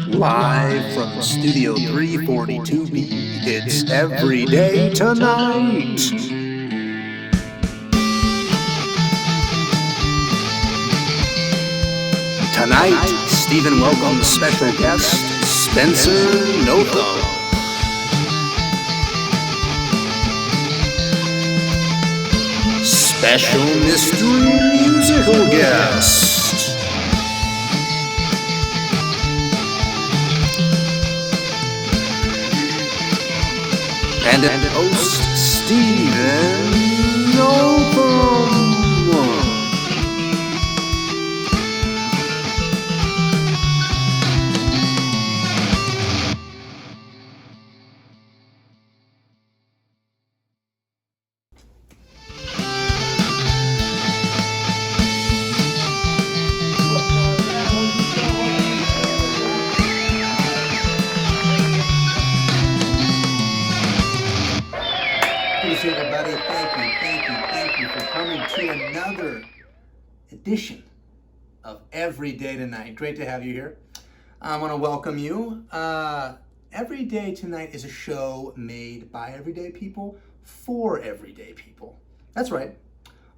Live from Studio 342B, it's Everyday Tonight. Tonight, Stephen welcomes special guest, Spencer Nothum. Special mystery musical guest. And host Stephen Nothum. Everybody, thank you for coming to another edition of Everyday Tonight. Great to have you here. I want to welcome you. Everyday Tonight is a show made by everyday people for everyday people. That's right.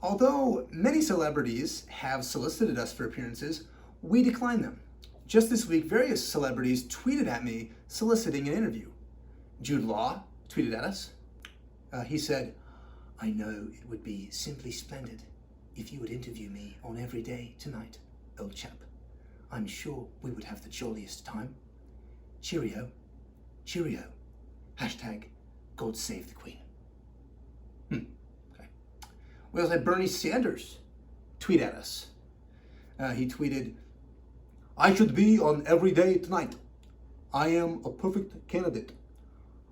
Although many celebrities have solicited us for appearances, we decline them. Just this week, various celebrities tweeted at me soliciting an interview. Jude Law tweeted at us. He said, "I know it would be simply splendid if you would interview me on Everyday Tonight, old chap. I'm sure we would have the jolliest time. Cheerio, cheerio. Hashtag God save the Queen." Okay. We also had Bernie Sanders tweet at us. He tweeted, "I should be on Everyday Tonight. I am a perfect candidate.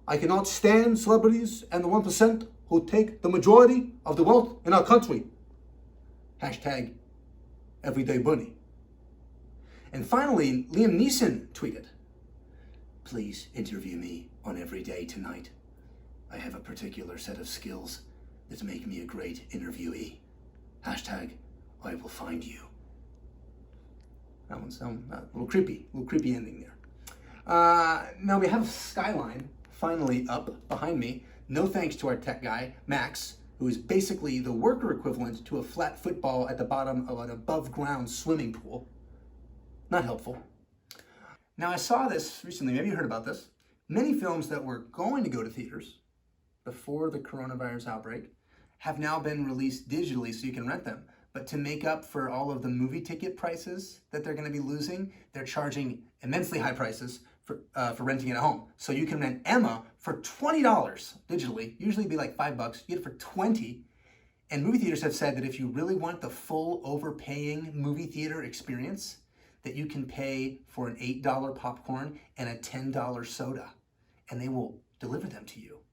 I cannot stand celebrities and the 1% who take the majority of the wealth in our country. Hashtag Everyday Bernie." And finally, Liam Neeson tweeted, "Please interview me on Everyday Tonight. I have a particular set of skills that make me a great interviewee. Hashtag I will find you." That one's a little creepy ending there. Now we have Skyline finally up behind me. No thanks to our tech guy, Max, who is basically the worker equivalent to a flat football at the bottom of an above-ground swimming pool. Not helpful. Now I saw this recently, maybe you heard about this. Many films that were going to go to theaters before the coronavirus outbreak have now been released digitally so you can rent them. But to make up for all of the movie ticket prices that they're going to be losing, they're charging immensely high prices for renting it at home. So you can rent Emma for $20 digitally. Usually it'd be like $5. You get it for $20. And movie theaters have said that if you really want the full overpaying movie theater experience, that you can pay for an $8 popcorn and a $10 soda. And they will deliver them to you.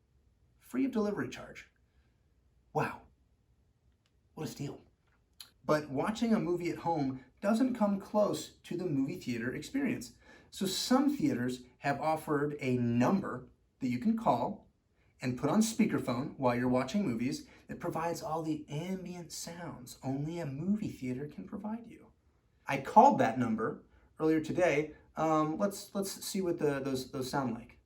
Free of delivery charge. Wow. What a steal. But watching a movie at home doesn't come close to the movie theater experience. So some theaters have offered a number that you can call and put on speakerphone while you're watching movies that provides all the ambient sounds only a movie theater can provide you. I called that number earlier today. Let's see what those sound like.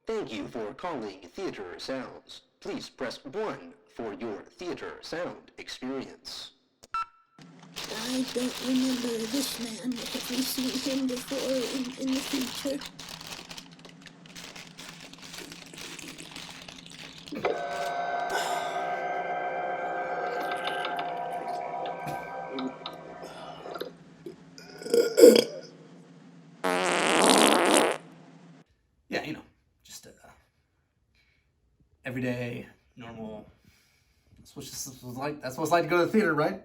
Thank you for calling Theater Sounds. Please press 1 for your theater sound experience. I don't remember this man. Have we seen him before in the future? Yeah, just everyday, normal. That's what it's like to go to the theater, right?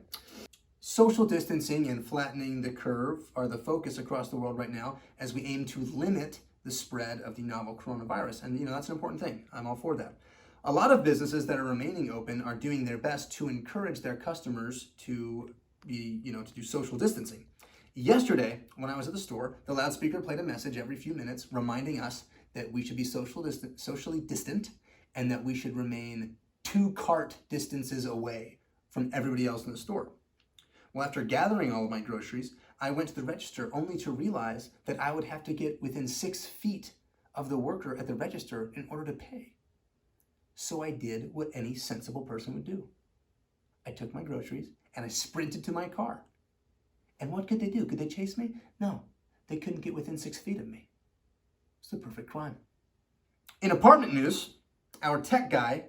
Social distancing and flattening the curve are the focus across the world right now as we aim to limit the spread of the novel coronavirus. And that's an important thing. I'm all for that. A lot of businesses that are remaining open are doing their best to encourage their customers to to do social distancing. Yesterday, when I was at the store, the loudspeaker played a message every few minutes reminding us that we should be socially distant and that we should remain 2 cart distances away from everybody else in the store. Well, after gathering all of my groceries, I went to the register only to realize that I would have to get within 6 feet of the worker at the register in order to pay. So I did what any sensible person would do. I took my groceries and I sprinted to my car. And what could they do? Could they chase me? No, they couldn't get within 6 feet of me. It's the perfect crime. In apartment news, our tech guy,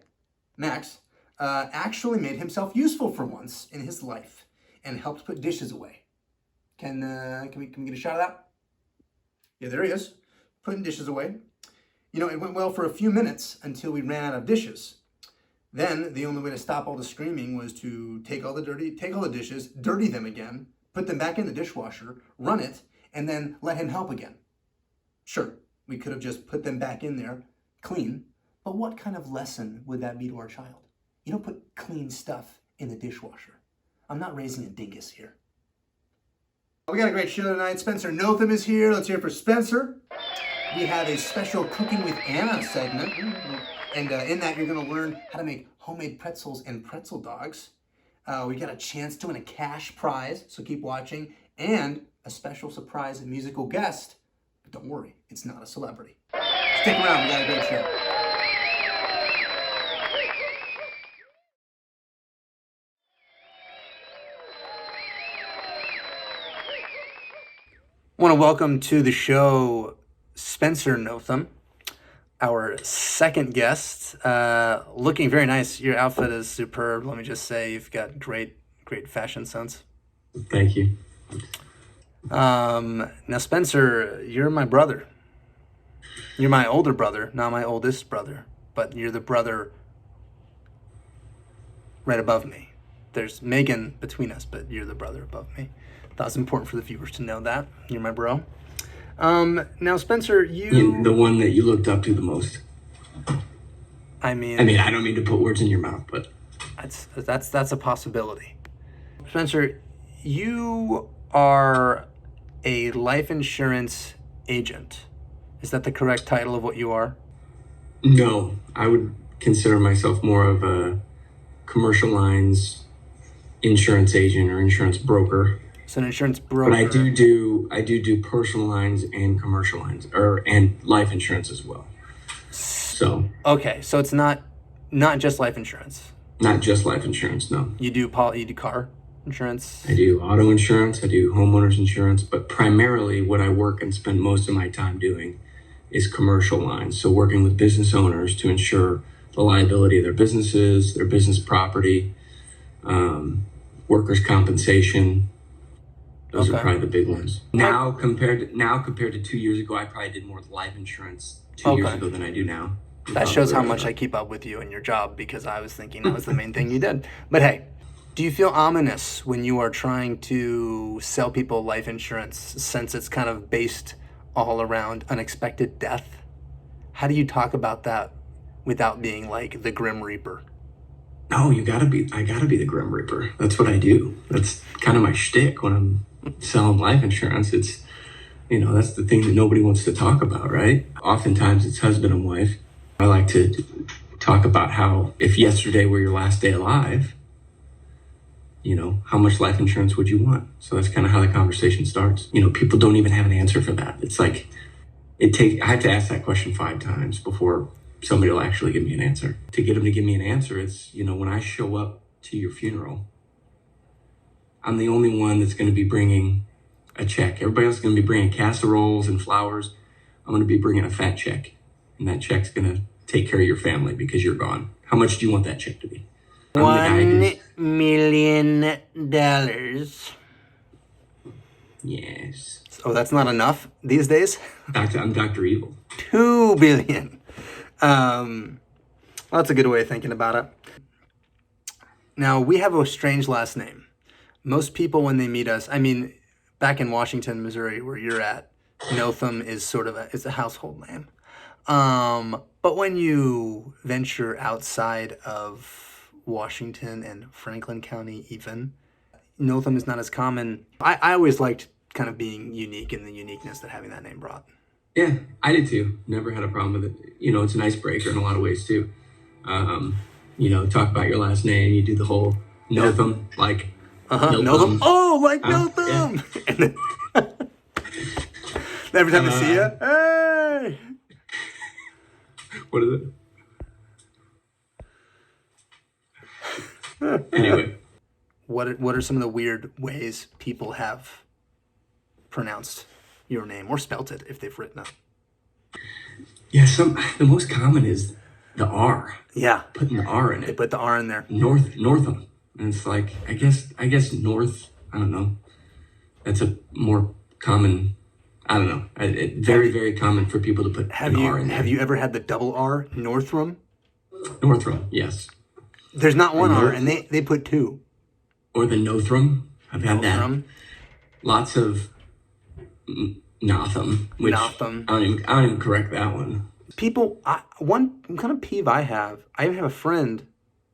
Max, actually made himself useful for once in his life and helped put dishes away. Can we get a shot of that? Yeah, there he is, putting dishes away. You know, it went well for a few minutes until we ran out of dishes. Then the only way to stop all the screaming was to take all the dishes, dirty them again, put them back in the dishwasher, run it, and then let him help again. Sure, we could have just put them back in there clean, but what kind of lesson would that be to our child? You don't put clean stuff in the dishwasher. I'm not raising a dingus here. We got a great show tonight. Spencer Nothum is here. Let's hear it for Spencer. We have a special Cooking with Anna segment. And in that, you're going to learn how to make homemade pretzels and pretzel dogs. We got a chance to win a cash prize, so keep watching. And a special surprise musical guest. But don't worry, it's not a celebrity. Stick around, we got a great show. I want to welcome to the show Spencer Nothum, our second guest. Looking very nice. Your outfit is superb. Let me just say, you've got great fashion sense. Thank you. Now, Spencer, you're my brother. You're my older brother, not my oldest brother, but you're the brother right above me. There's Megan between us, but you're the brother above me. Thought it's important for the viewers to know that. You're my bro. Now, Spencer, You're the one that you looked up to the most. I mean, I don't mean to put words in your mouth, but that's a possibility. Spencer, you are a life insurance agent. Is that the correct title of what you are? No, I would consider myself more of a commercial lines insurance agent or insurance broker. So an insurance broker. But I do do personal lines and commercial lines, and life insurance as well. So okay, so it's not just life insurance. Not just life insurance, no. You do car insurance. I do auto insurance. I do homeowners insurance, but primarily what I work and spend most of my time doing is commercial lines. So working with business owners to ensure the liability of their businesses, their business property, workers' compensation. Those are probably the big ones. Now compared to 2 years ago, I probably did more life insurance 2 years ago than I do now. That shows how much I keep up with you and your job, because I was thinking that was the main thing you did. But hey, do you feel ominous when you are trying to sell people life insurance, since it's kind of based all around unexpected death? How do you talk about that without being like the Grim Reaper? No, I gotta be the Grim Reaper. That's what I do. That's kind of my shtick when I'm selling life insurance. It's, that's the thing that nobody wants to talk about, right? Oftentimes it's husband and wife. I like to talk about how if yesterday were your last day alive, how much life insurance would you want? So that's kind of how the conversation starts. People don't even have an answer for that. It's like, I have to ask that question 5 times before somebody will actually give me an answer. To get them to give me an answer, it's, when I show up to your funeral, I'm the only one that's going to be bringing a check. Everybody else is going to be bringing casseroles and flowers. I'm going to be bringing a fat check, and that check's going to take care of your family because you're gone. How much do you want that check to be? $1 million. Yes. Oh, that's not enough these days? I'm Dr. Evil. 2 billion. Well, that's a good way of thinking about it. Now, we have a strange last name. Most people, when they meet us, back in Washington, Missouri, where you're at, Nothum is it's a household name. But when you venture outside of Washington and Franklin County even, Nothum is not as common. I always liked kind of being unique and the uniqueness that having that name brought. Yeah, I did too. Never had a problem with it. It's an icebreaker in a lot of ways too. Talk about your last name. You do the whole Nothum, like Nothum. Oh, like Nothum. Yeah. And then every time I see you, hey. What is it? Anyway. What are some of the weird ways people have pronounced your name or spelt it if they've written it? Yeah, the most common is the R. Yeah. Putting the R in it. They put the R in there. Northum. And it's like, I guess North, I don't know. That's a more common, I don't know. Very common for people to put an R in there. Have you ever had the double R, Northrum? Northrum, yes. There's not one R, and they put two. Or the Nothrum. I've had Nothrum. that. Lots of Nothum, which Nothum. I don't even correct that one. People, one kind of peeve I have a friend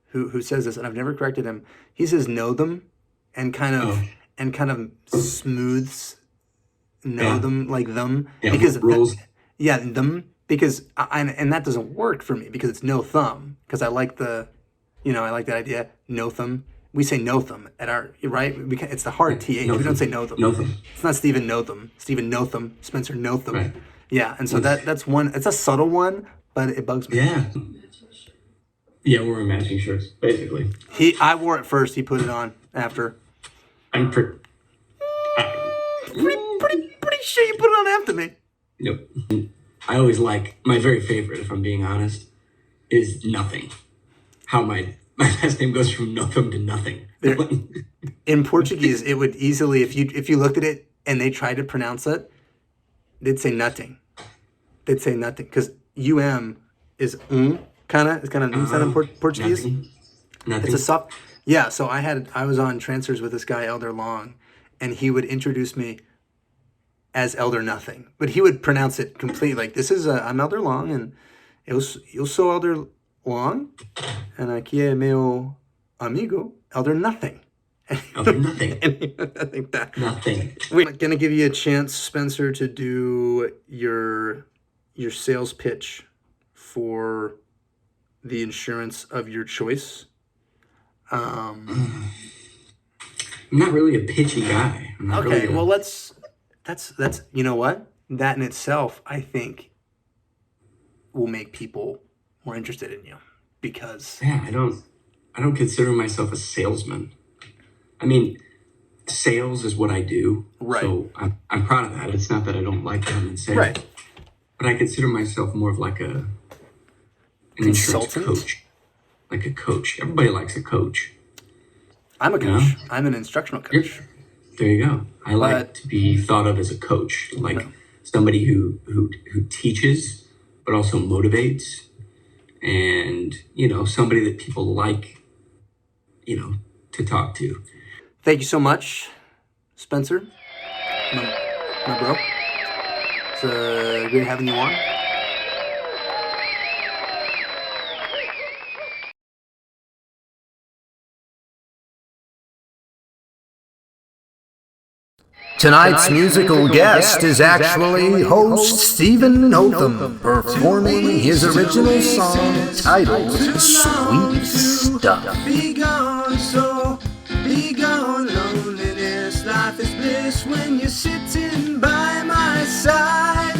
who says this, and I've never corrected him. He says know them, and kind of smooths them like them, because rules. Them, because and that doesn't work for me because it's no thumb, because I like the, I like that idea. Nothum. We say Nothum at our, right? It's the hard TH. We don't say Nothum. Nothum. It's not Stephen Nothum. Stephen Nothum. Spencer Nothum. Right. Yeah, and so that's one. It's a subtle one, but it bugs me. Yeah. Yeah, we're wearing matching shirts, basically. I wore it first. He put it on after. I'm pretty sure you put it on after me. Nope. I always like, my very favorite, if I'm being honest, is Nothing. How my last name goes from Nothum to Nothing. In Portuguese, it would easily, if you looked at it and they tried to pronounce it, they'd say nothing. They'd say nothing because is kind of sound in Portuguese. Nothing. It's a soft. Yeah. So I was on transfers with this guy Elder Long, and he would introduce me as Elder Nothing, but he would pronounce it completely like this is I'm Elder Long, and eu sou Elder Long, and aqui é meu amigo Elder Nothing. Elder Nothing. I think that Nothing. We're going to give you a chance, Spencer, to do your sales pitch for the insurance of your choice. I'm not really a pitchy guy. Okay, well that's you know what? That in itself, I think, will make people more interested in you because I don't consider myself a salesman. I mean, sales is what I do. Right. So I'm proud of that. It's not that I don't like them in sales. Right. But I consider myself more of like an insurance coach. Like a coach. Everybody likes a coach. I'm a coach. You know? I'm an instructional coach. There you go. I like to be thought of as a coach. Like somebody who teaches, but also motivates. And, somebody that people like, to talk to. Thank you so much, Spencer, my bro. It's great having you on. Tonight's musical guest is actually host Stephen Nothum, performing his original song titled Sweet Stuff. Be gone, so be gone, loneliness. Life is bliss when you're sitting by my side.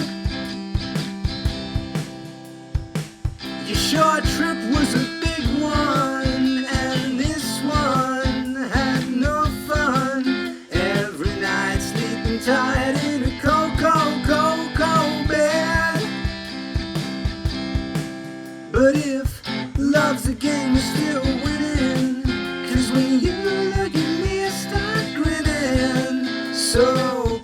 Your short trip was a big one, and this one had no fun. Every night sleeping tight in a cold bed. But if love's a game, you're still winning. 'Cause when you look at me, I start grinning. So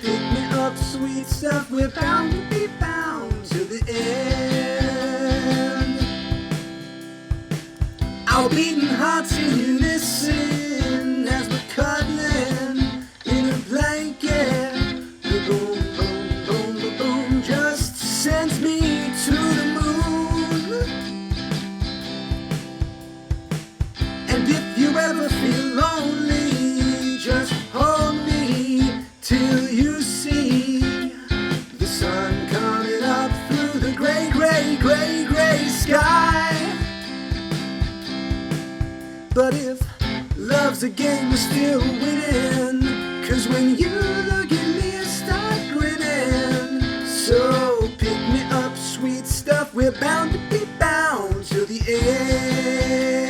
the game, we're still winning. 'Cause when you look at me, I start grinning. So pick me up, sweet stuff, we're bound to be bound till the end.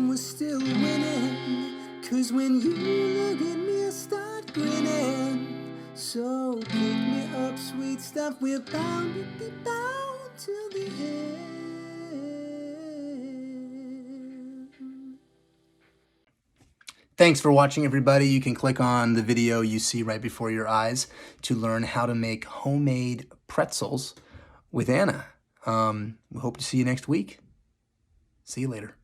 We're still winning. 'Cause when you look at me, I start grinning. So pick me up, sweet stuff, we're bound to be bound till the end. Thanks for watching, everybody. You can click on the video you see right before your eyes to learn how to make homemade pretzels with Anna. We hope to see you next week. See you later.